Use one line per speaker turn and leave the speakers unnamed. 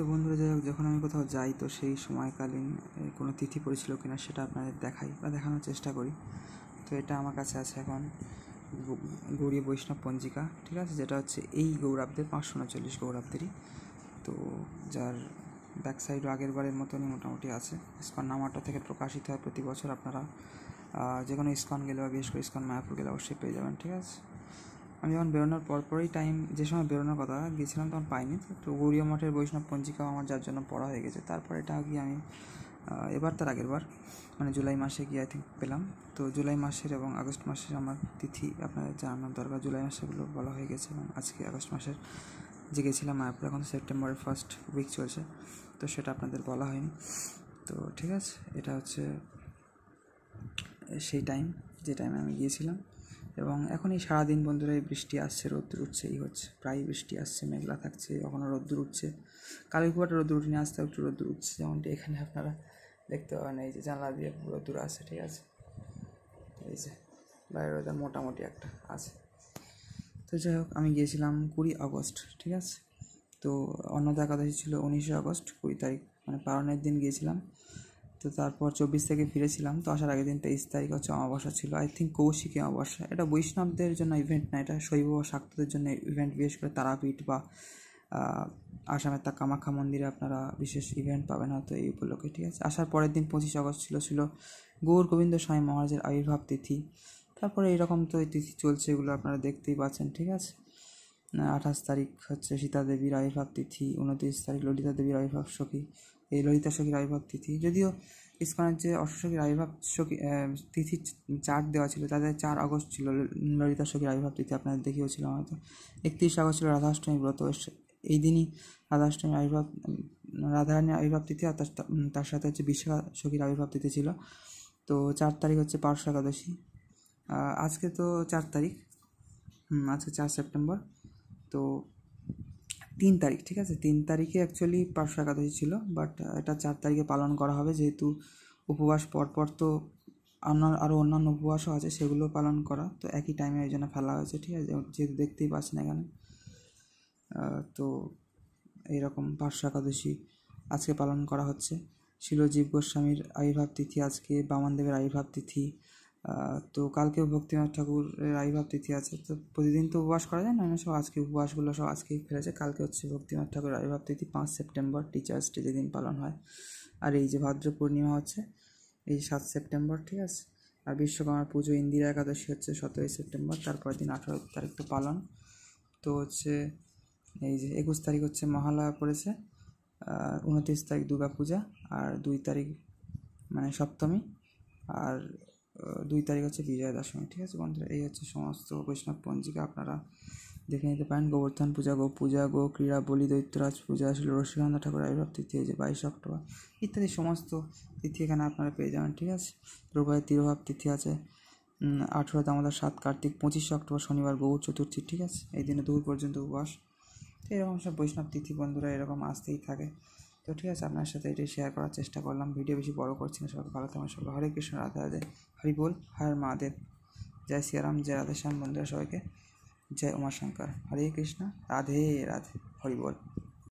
তো বন্ধুরা যাই হোক, যখন আমি কোথাও যাই তো সেই সময়কালীন কোনো তিথি পড়েছিল কিনা সেটা আপনাদের দেখাই বা দেখানোর চেষ্টা করি। তো এটা আমার কাছে আছে এখন গৌড়ীয় বৈষ্ণব পঞ্জিকা, ঠিক আছে, যেটা হচ্ছে এই গৌরাব্দের 539 গৌরাব্দেরই। তো যার ব্যাক সাইডও আগের বারের মতনই মোটামুটি আছে। ইস্কন নামাটা থেকে প্রকাশিত হয় প্রতি বছর। আপনারা যে কোনো ইস্কন গেলে বা বিশেষ করে ইস্কন মায়াপুর গেলে অবশ্যই পেয়ে যাবেন, ঠিক আছে। আমি যখন বেরোনোর পরপরই যে সময় বেরোনোর কথা গিয়েছিলাম তখন পাইনি। তো গৌড়ীয় মঠের বৈষ্ণব পঞ্জিকাও আমার যার জন্য পড়া হয়ে গেছে। তারপর এটা গিয়ে আমি এবার তার আগের বার মানে জুলাই মাসে গিয়ে আই থিঙ্ক পেলাম। তো জুলাই মাসের এবং আগস্ট মাসের আমার তিথি আপনাদের জানানোর দরকার। জুলাই মাসেগুলো বলা হয়ে গেছে এবং আজকে আগস্ট মাসের যে গেছিলাম মায়াপুর, এখন সেপ্টেম্বরের ফার্স্ট উইক চলছে, তো সেটা আপনাদের বলা হয়নি। তো ঠিক আছে, এটা হচ্ছে সেই টাইম যে টাইমে আমি গিয়েছিলাম। এবং এখন এই সারাদিন বন্ধুরা এই বৃষ্টি আসছে, রোদ্দুর উঠছে, এই হচ্ছে প্রায় বৃষ্টি আসছে, মেঘলা থাকছে, কখনো রোদ্দুর উঠছে। কালকে খুব একটা রোদ্দুর উঠেনি, আসতে একটু রোদ্দুর উঠছে, যেমনটি এখানে আপনারা দেখতে পাবেন। এই যে জানলা দিয়ে রোদ্দুর আসছে, ঠিক আছে, এই যে বাইরের ওয়েদার মোটামুটি একটা আছে। তো যাই হোক, আমি গিয়েছিলাম 20 আগস্ট, ঠিক আছে। তো অন্নদা একাদশী ছিল 19 আগস্ট, 20 তারিখ মানে পালনের দিন গিয়েছিলাম। তো তারপর 24 থেকে ফিরেছিলাম। তো আসার আগের দিন 23 তারিখ হচ্ছে অমাবস্যা ছিল, আই থিঙ্ক কৌশিকী অমাবস্যা। এটা বৈষ্ণবদের জন্য ইভেন্ট না, এটা শৈব বা শাক্তদের জন্য ইভেন্ট। বিশেষ করে তারাপীঠ বা আসামের তা কামাখ্যা মন্দিরে আপনারা বিশেষ ইভেন্ট পাবেন হয়তো এই উপলক্ষে, ঠিক আছে। আসার পরের দিন 25 আগস্ট ছিল গৌর গোবিন্দ স্বামী মহারাজের আবির্ভাব তিথি। তারপরে এইরকম তো এই তিথি চলছে, এগুলো আপনারা দেখতেই পাচ্ছেন, ঠিক আছে। 28 তারিখ হচ্ছে সীতা দেবীর আবির্ভাব তিথি, 29 তারিখ ললিতা দেবীর আবির্ভাব সখী, এই ললিতা সখীর আবির্ভাব তিথি। যদিও ইস্কনের যে অষ্টসখীর আবির্ভাব সখী তিথি চার্ট দেওয়া ছিল, তাদের 4 আগস্ট ছিল ললিতা সখীর আবির্ভাব তিথি, আপনাদের দেখিয়েছিলাম হয়তো। 31 আগস্ট ছিল রাধাষ্টমী ব্রত, এই দিনই রাধাষ্টমীর আবির্ভাব, রাধারানীর আবির্ভাব তিথি, আর তার সাথে হচ্ছে বিশাখা সখীর আবির্ভাব তিথি ছিল। তো 4 তারিখ হচ্ছে পার্শ্ব একাদশী। আজকে তো 4 তারিখ, আজকে 4 সেপ্টেম্বর। তো 3 তারিখ, ঠিক আছে, 3 তারিখে অ্যাকচুয়ালি পার্শ্ব একাদশী ছিল, বাট এটা 4 তারিখে পালন করা হবে, যেহেতু উপবাস পরপর তো আরও অন্যান্য উপবাসও আছে, সেগুলো পালন করা, তো একই টাইমে ওই জন্য ফেলা হয়েছে, ঠিক আছে, যেহেতু দেখতেই পাচ্ছেন এখানে। তো এইরকম পার্শ্ব একাদশী আজকে পালন করা হচ্ছে। শিলজীব গোস্বামীর আবির্ভাব তিথি আজকে, বামনদেবের আবির্ভাব তিথি। তো কালকেও ভক্তিনাথ ঠাকুরের আবির্ভাব তিথি আছে। তো প্রতিদিন তো উপবাস করা যায় না, সব আজকে উপবাসগুলো সব আজকেই ফেলেছে। কালকে হচ্ছে ভক্তিনাথ ঠাকুরের আবির্ভাব তিথি 5 সেপ্টেম্বর, টিচার্স ডে যেদিন পালন হয়। আর এই যে ভাদ্র পূর্ণিমা হচ্ছে এই 7 সেপ্টেম্বর, ঠিক আছে। আর বিশ্বকর্মার পুজো ইন্দিরা একাদশী হচ্ছে 17 সেপ্টেম্বর, তারপরের দিন 18 তারিখ তো পালন। তো হচ্ছে এই যে 21 তারিখ হচ্ছে মহালয়া পড়েছে, 29 তারিখ দুর্গা পূজা, আর 2 তারিখ মানে সপ্তমী, আর 2 তারিখ হচ্ছে বিজয়া দশমী, ঠিক আছে বন্ধুরা। এই হচ্ছে সমস্ত বৈষ্ণব পঞ্জিকা, আপনারা দেখে নিতে পারেন। গোবর্ধন পূজা, গো পূজা, গো ক্রীড়া, বলি দৈত্যরাজ পূজা ছিল, রসিকানন্দ ঠাকুর আবির্ভাব তিথি এই যে 22 অক্টোবর, ইত্যাদি সমস্ত তিথি এখানে আপনারা পেয়ে যাবেন, ঠিক আছে। প্রভুয়ের তিরোভাব তিথি আছে 18 দামোদর, 7 কার্তিক, 25 অক্টোবর শনিবার গৌর চতুর্থী, ঠিক আছে। এই দিনে দূর পর্যন্ত উপবাস। তো এরকম সব বৈষ্ণব তিথি বন্ধুরা এরকম আসতেই থাকে। তো ঠিক আছে, আপনার সাথে এটাই শেয়ার করার চেষ্টা করলাম। ভিডিও বেশি বড় করছি না, সবাই ভালো থাকবেন, সবাই হরে কৃষ্ণ, রাধে রাধে, হরি বল, হর মহাদেব, জয় সিয়ারাম, জয় রাধেশ্যাম। বন্ধুরা সবাইকে জয় উমাশঙ্কর, হরে কৃষ্ণ, রাধে রাধে, হরি বল।